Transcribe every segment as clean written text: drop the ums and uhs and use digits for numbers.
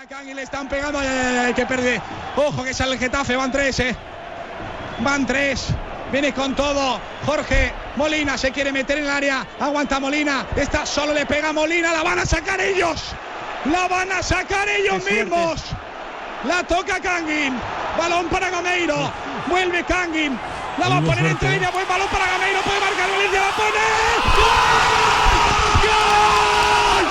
Kangin le están pegando, que pierde. Ojo que sale el Getafe, van tres, van tres. Viene con todo. Jorge Molina se quiere meter en el área. Aguanta Molina. Está solo, le pega Molina. La van a sacar ellos. La van a sacar ellos mismos. La toca Kangin. Balón para Gameiro. Vuelve Kangin. La va a poner entre líneas. Buen balón para Gameiro. Puede marcar Valencia. La pone. ¡Gol! ¡Gol!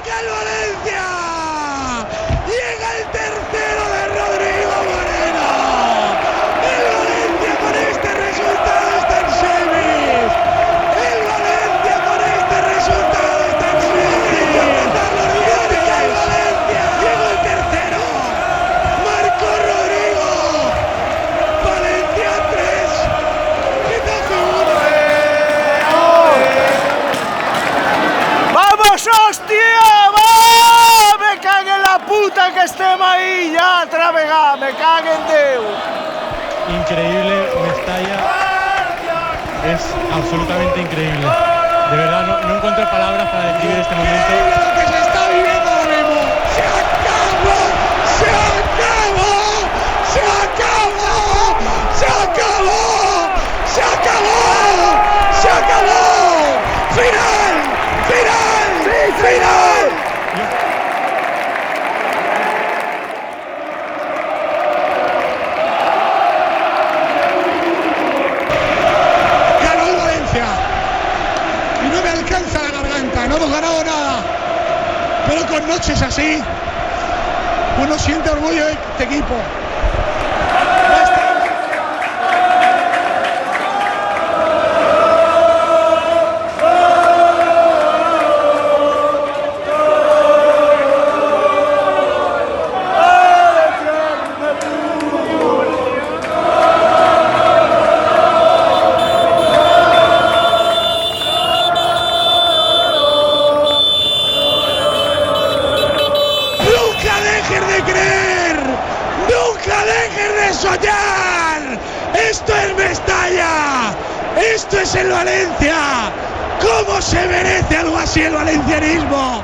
¡El Valencia! Llega el tercero de Rodrigo Moreno. El Valencia con este resultado está en semis. El Valencia con este resultado está en semis. Marca el Valencia. Llegó el tercero. Marcó Rodrigo. Valencia 3. Getafe 1. ¡Vamos, hostia! Puta que estem ahí ya, otra vegada, me caguen Déu. Increíble, Mestalla, es absolutamente increíble. De verdad, no encuentro palabras para describir este momento. Lo que se está viviendo ahora mismo. ¡Se acabó! ¡Se acabó! ¡Se acabó! ¡Se acabó! ¡Se acabó! ¡Se acabó! ¡Final! ¡Final! ¡Sí, final! No hemos ganado nada, pero con noches así uno siente orgullo de este equipo. ¡Nunca dejes de soñar! ¡Esto es Mestalla! ¡Esto es el Valencia! ¿Cómo se merece algo así el valencianismo?